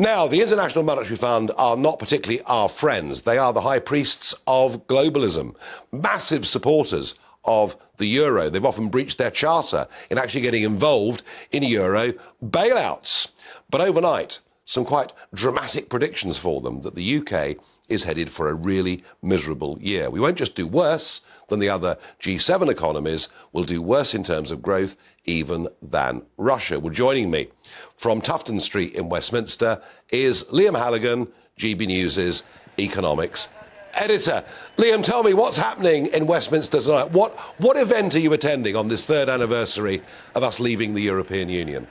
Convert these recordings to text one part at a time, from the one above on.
Now, the International Monetary Fund are not particularly our friends. They are the high priests of globalism, massive supporters of the euro. They've often breached their charter in actually getting involved in euro bailouts. But overnight, some quite dramatic predictions for them that the UK is headed for a really miserable year. We won't just do worse than the other G7 economies, we'll do worse in terms of growth even than Russia. Well, joining me from Tufton Street in Westminster is Liam Halligan, GBNews' economics editor. Liam, tell me what's happening in Westminster tonight. What event are you attending on this third anniversary of us leaving the European Union?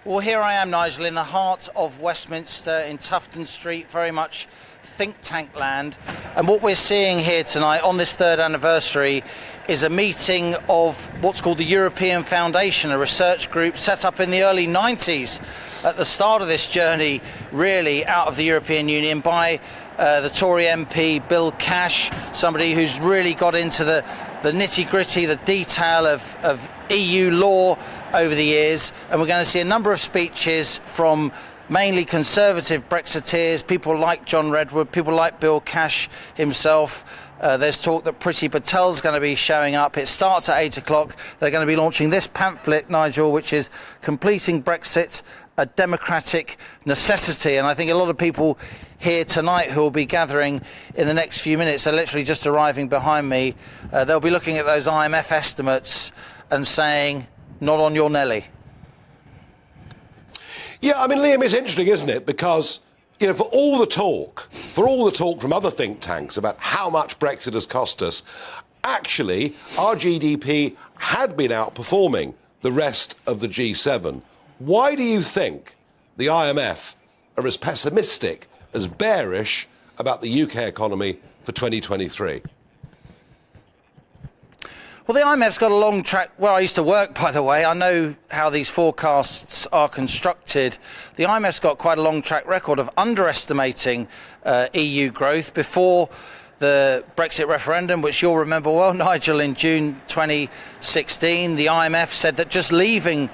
Well, here I am, Nigel, in the heart of Westminster in Tufton Street, very much think tank land. And what we're seeing here tonight on this third anniversary is a meeting of what's called the European Foundation, a research group set up in the early 90s at the start of this journey, really, out of the European Union by the Tory MP Bill Cash, somebody who's really got into the nitty-gritty, the detail of EU law over the years. And we're going to see a number of speeches from mainly conservative Brexiteers, people like John Redwood, people like Bill Cash himself. There's talk that Priti Patel's going to be showing up. It starts at 8 o'clock. They're going to be launching this pamphlet, Nigel, which is Completing Brexit, a Democratic Necessity. And I think a lot of people here tonight who will be gathering in the next few minutes, they're literally just arriving behind me. They'll be looking at those IMF estimates and saying, not on your Nelly. Yeah, I mean, Liam, it's interesting, isn't it? Because, you know, for all the talk from other think tanks about how much Brexit has cost us, actually, our GDP had been outperforming the rest of the G7. Why do you think the IMF are as pessimistic, as bearish about the UK economy for 2023? Well, the IMF's got a long track. Where I used to work, by the way, I know how these forecasts are constructed. The IMF's got quite a long track record of underestimating EU growth. Before the Brexit referendum, which you'll remember well, Nigel, in June 2016, the IMF said that just voting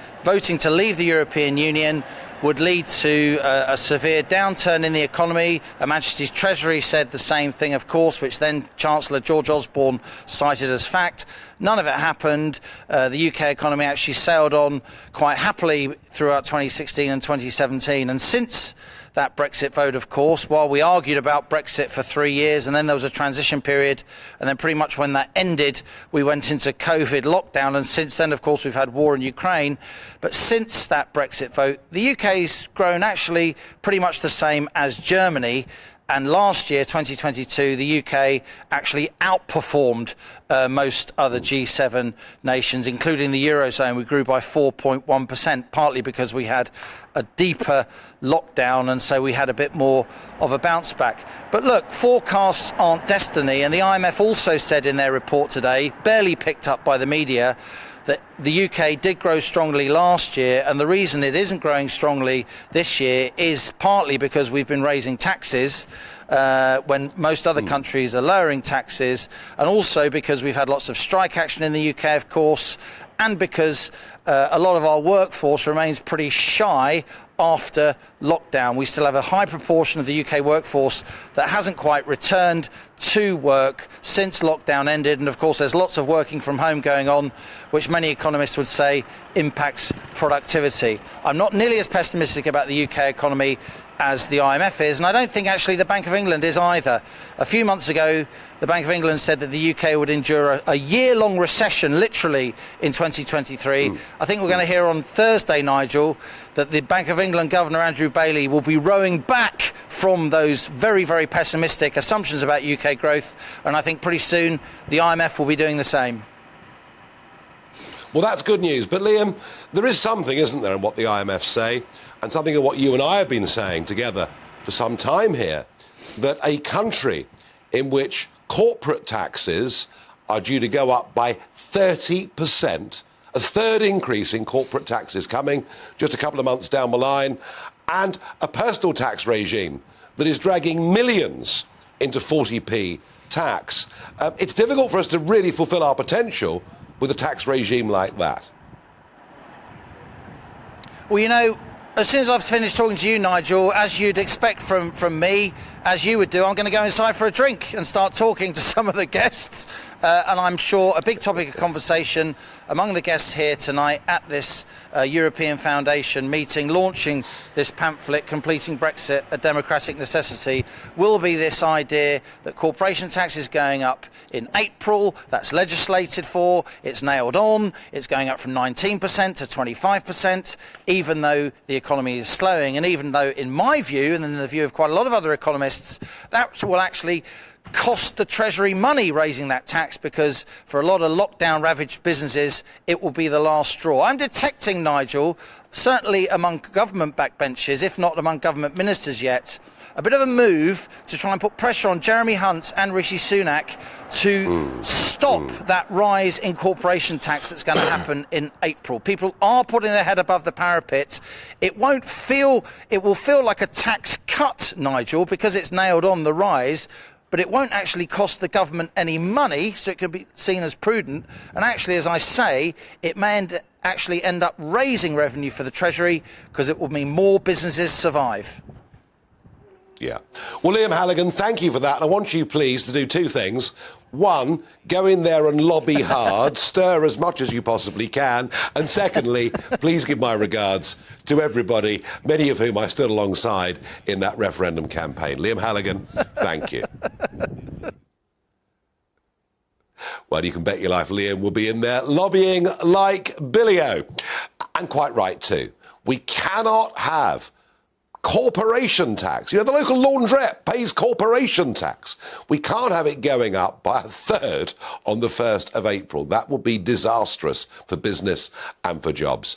to leave the European Union would lead to a severe downturn in the economy. Her Majesty's Treasury said the same thing, of course, which then Chancellor George Osborne cited as fact. None of it happened. The UK economy actually sailed on quite happily throughout 2016 and 2017. And since that Brexit vote, of course, while we argued about Brexit for 3 years and then there was a transition period, and then pretty much when that ended, we went into COVID lockdown. And since then, of course, we've had war in Ukraine. But since that Brexit vote, the UK's grown actually pretty much the same as Germany. And last year, 2022, the UK actually outperformed most other G7 nations, including the Eurozone. We grew by 4.1%, partly because we had a deeper lockdown, and so we had a bit more of a bounce back. But look, forecasts aren't destiny, and the IMF also said in their report today, barely picked up by the media, that the UK did grow strongly last year, and the reason it isn't growing strongly this year is partly because we've been raising taxes when most other countries are lowering taxes, and also because we've had lots of strike action in the UK, of course, and because a lot of our workforce remains pretty shy after lockdown. We still have a high proportion of the UK workforce that hasn't quite returned to work since lockdown ended, and of course there's lots of working from home going on, which many economists would say impacts productivity. I'm not nearly as pessimistic about the UK economy as the IMF is, and I don't think actually the Bank of England is either. A few months ago, the Bank of England said that the UK would endure a year-long recession, literally, in 2023. I think we're going to hear on Thursday, Nigel, that the Bank of England Governor Andrew Bailey will be rowing back from those very, very pessimistic assumptions about UK growth, and I think pretty soon the IMF will be doing the same. Well, that's good news. But, Liam, there is something, isn't there, in what the IMF say, and something in what you and I have been saying together for some time here, that a country in which corporate taxes are due to go up by 30%, a third increase in corporate taxes coming just a couple of months down the line, and a personal tax regime that is dragging millions into 40p tax. It's difficult for us to really fulfill our potential with a tax regime like that. Well, you know, as soon as I've finished talking to you, Nigel, as you'd expect from me, as you would do, I'm going to go inside for a drink and start talking to some of the guests. And I'm sure a big topic of conversation among the guests here tonight at this European Foundation meeting, launching this pamphlet, Completing Brexit, a Democratic Necessity, will be this idea that corporation tax is going up in April. That's legislated for. It's nailed on. It's going up from 19% to 25%, even though the economy is slowing. And even though, in my view, and in the view of quite a lot of other economists, that will actually cost the Treasury money raising that tax, because for a lot of lockdown ravaged businesses it will be the last straw. I'm detecting, Nigel, certainly among government backbenchers, if not among government ministers yet, a bit of a move to try and put pressure on Jeremy Hunt and Rishi Sunak to stop that rise in corporation tax that's going to happen in April. People are putting their head above the parapet. It will feel like a tax cut, Nigel, because it's nailed on the rise, but it won't actually cost the government any money, so it can be seen as prudent. And actually, as I say, it may actually end up raising revenue for the Treasury, because it will mean more businesses survive. Yeah. Well, Liam Halligan, thank you for that. And I want you, please, to do two things. One, go in there and lobby hard, stir as much as you possibly can. And secondly, please give my regards to everybody, many of whom I stood alongside in that referendum campaign. Liam Halligan, thank you. Well, you can bet your life Liam will be in there lobbying like Billy-O. And quite right, too. We cannot have corporation tax. You know, the local laundrette pays corporation tax. We can't have it going up by a third on the 1st of April. That would be disastrous for business and for jobs.